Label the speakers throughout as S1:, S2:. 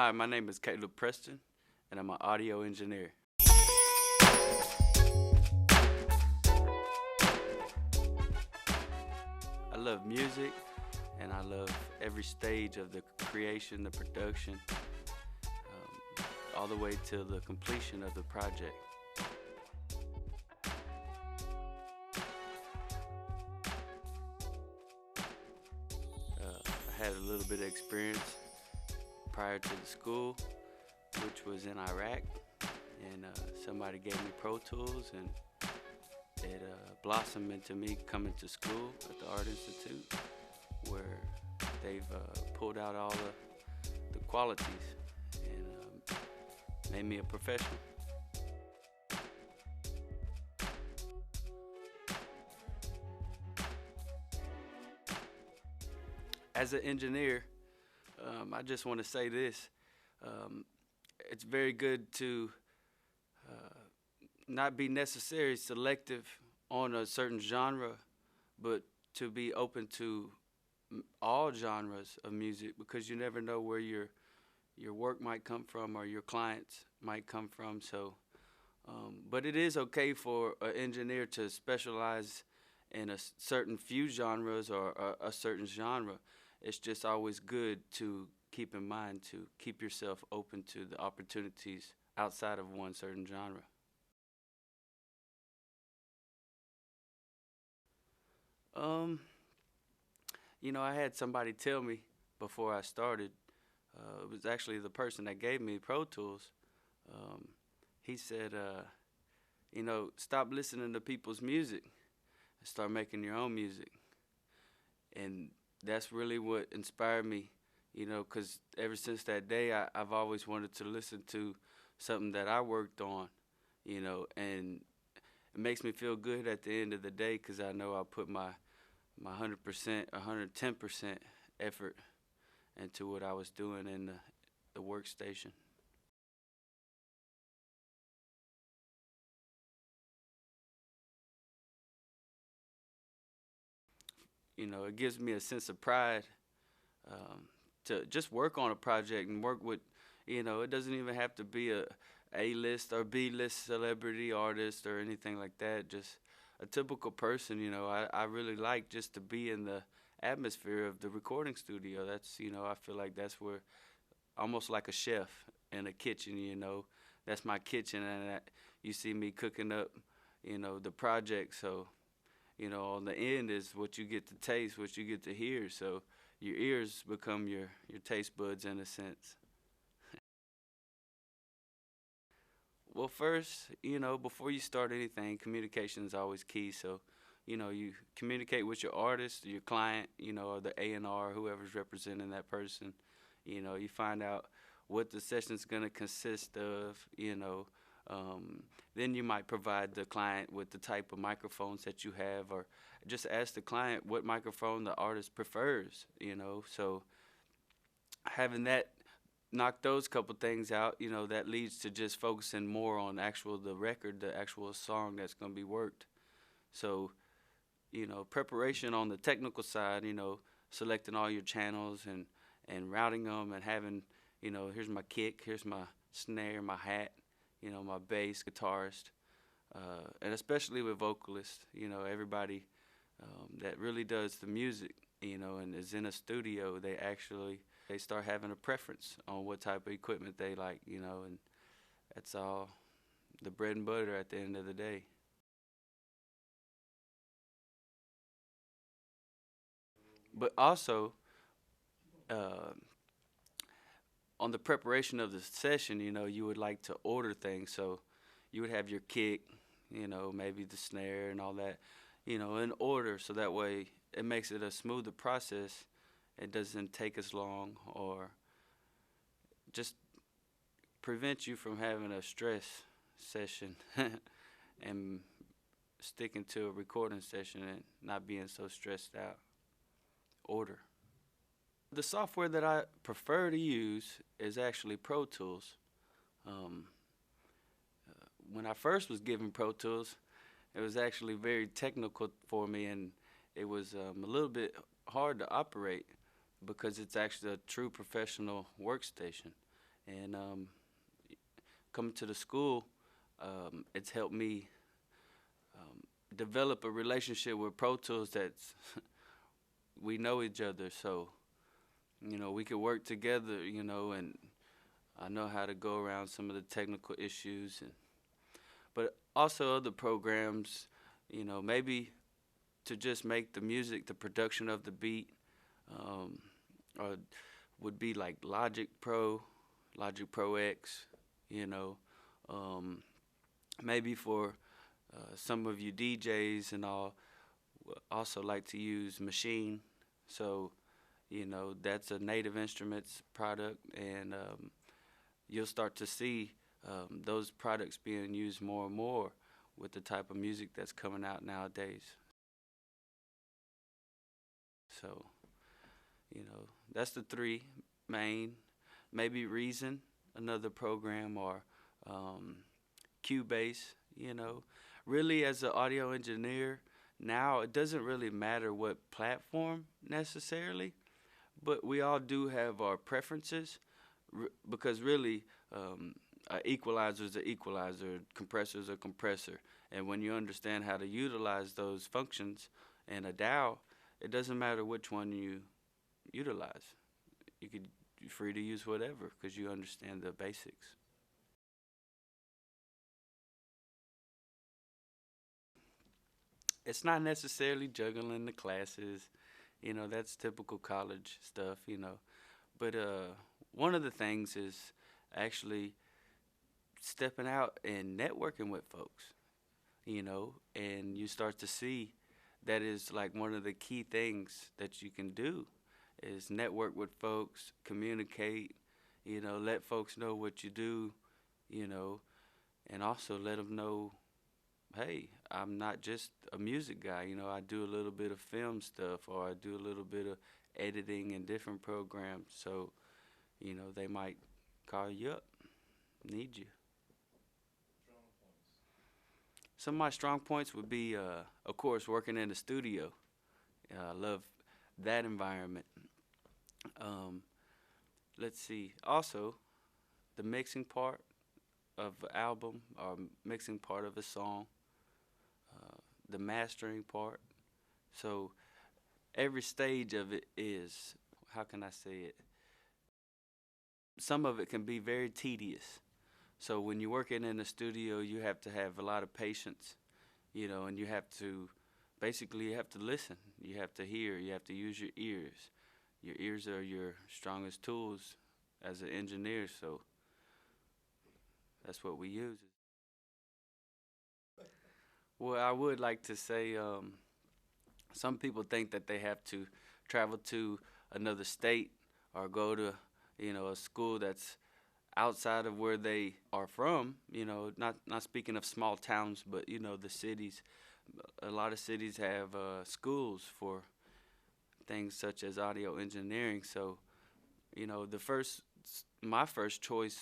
S1: Hi, my name is Preston, and I'm an audio engineer. I love music, and I love every stage of the creation, the production, all the way to the completion of the project. I had a little bit of experience prior to the school, which was in Iraq, and somebody gave me Pro Tools, and it blossomed into me coming to school at the Art Institute, where they've pulled out all the qualities and made me a professional. As an engineer, I just want to say this. It's very good to not be necessarily selective on a certain genre, but to be open to all genres of music, because you never know where your work might come from or your clients might come from. So, but it is okay for an engineer to specialize in a certain few genres or a certain genre. It's just always good to keep in mind to keep yourself open to the opportunities outside of one certain genre. Um, I had somebody tell me before I started. It was actually the person that gave me Pro Tools. Um, he said, stop listening to people's music and start making your own music. And that's really what inspired me, because ever since that day, I've always wanted to listen to something that I worked on, and it makes me feel good at the end of the day because I know I put my 100%, 110% effort into what I was doing in the workstation. It gives me a sense of pride um, to just work on a project and work with, it doesn't even have to be a A-list or B-list celebrity artist or anything like that. Just a typical person, I really like just to be in the atmosphere of the recording studio. That's, I feel like that's where, almost like a chef in a kitchen, that's my kitchen, and you see me cooking up, the project. So, on the end is what you get to taste, what you get to hear. So your ears become your taste buds in a sense. Well, first, before you start anything, communication is always key. So, you communicate with your artist, your client, or the A&R, whoever's representing that person. You find out what the session's going to consist of, then you might provide the client with the type of microphones that you have, or just ask the client what microphone the artist prefers, So having that, knock those couple things out, that leads to just focusing more on the record, the actual song that's going to be worked. So, preparation on the technical side, selecting all your channels and routing them and having, here's my kick, here's my snare, my hat, my bass, guitarist, and especially with vocalists, everybody that really does the music, and is in a studio, they start having a preference on what type of equipment they like, and that's all the bread and butter at the end of the day. But also, uh, on the preparation of the session, you would like to order things. So you would have your kick, maybe the snare and all that, in order. So that way it makes it a smoother process. It doesn't take as long, or just prevent you from having a stress session and sticking to a recording session and not being so stressed out. Order. The software that I prefer to use is actually Pro Tools. Um, when I first was given Pro Tools, it was actually very technical for me, and it was a little bit hard to operate because it's actually a true professional workstation. And coming to the school, it's helped me develop a relationship with Pro Tools that's we know each other, so we could work together, and I know how to go around some of the technical issues, but also other programs, maybe to just make the music, the production of the beat, um, or would be like Logic Pro X, you know, um, maybe for some of you DJs and all, also like to use Machine, so that's a Native Instruments product, and you'll start to see those products being used more and more with the type of music that's coming out nowadays. So, that's the three main. Maybe Reason, another program, or um, Cubase, Really, as an audio engineer, now it doesn't really matter what platform necessarily, but we all do have our preferences because really, an equalizer is an equalizer, compressor is a compressor. And when you understand how to utilize those functions in a DAW, it doesn't matter which one you utilize. You're free to use whatever because you understand the basics. It's not necessarily juggling the classes, that's typical college stuff, But one of the things is actually stepping out and networking with folks, and you start to see that is like one of the key things that you can do is network with folks, communicate, let folks know what you do, you know, and also let them know, hey, I'm not just a music guy, I do a little bit of film stuff or I do a little bit of editing in different programs. So, they might call you up, need you. Some of my strong points would be, of course, working in the studio. I love that environment. Um, let's see. Also, the mixing part of an album or mixing part of a song, the mastering part. So every stage of it is, how can I say it? Some of it can be very tedious. So when you're working in the studio, you have to have a lot of patience, and you have to basically you have to listen. You have to hear. You have to use your ears. Your ears are your strongest tools as an engineer, so that's what we use. Well, I would like to say some people think that they have to travel to another state or go to, a school that's outside of where they are from, not speaking of small towns, but the cities. A lot of cities have schools for things such as audio engineering. So, the first my first choice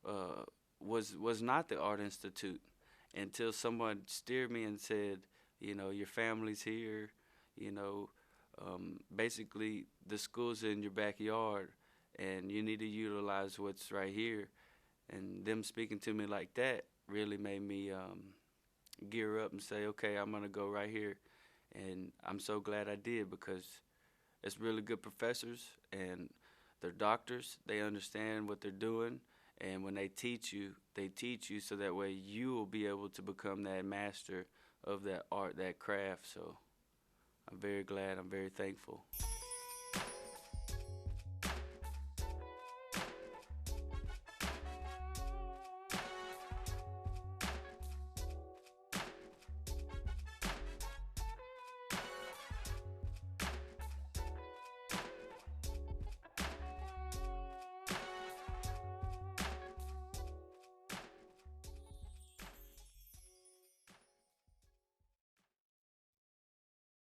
S1: uh, was not the Art Institute until someone steered me and said, your family's here, you know, basically the school's in your backyard, and you need to utilize what's right here. And them speaking to me like that really made me gear up and say, okay, I'm gonna go right here. And I'm so glad I did because it's really good professors and they're doctors. They understand what they're doing. And when they teach you so that way you will be able to become that master of that art, that craft. So I'm very glad. I'm very thankful.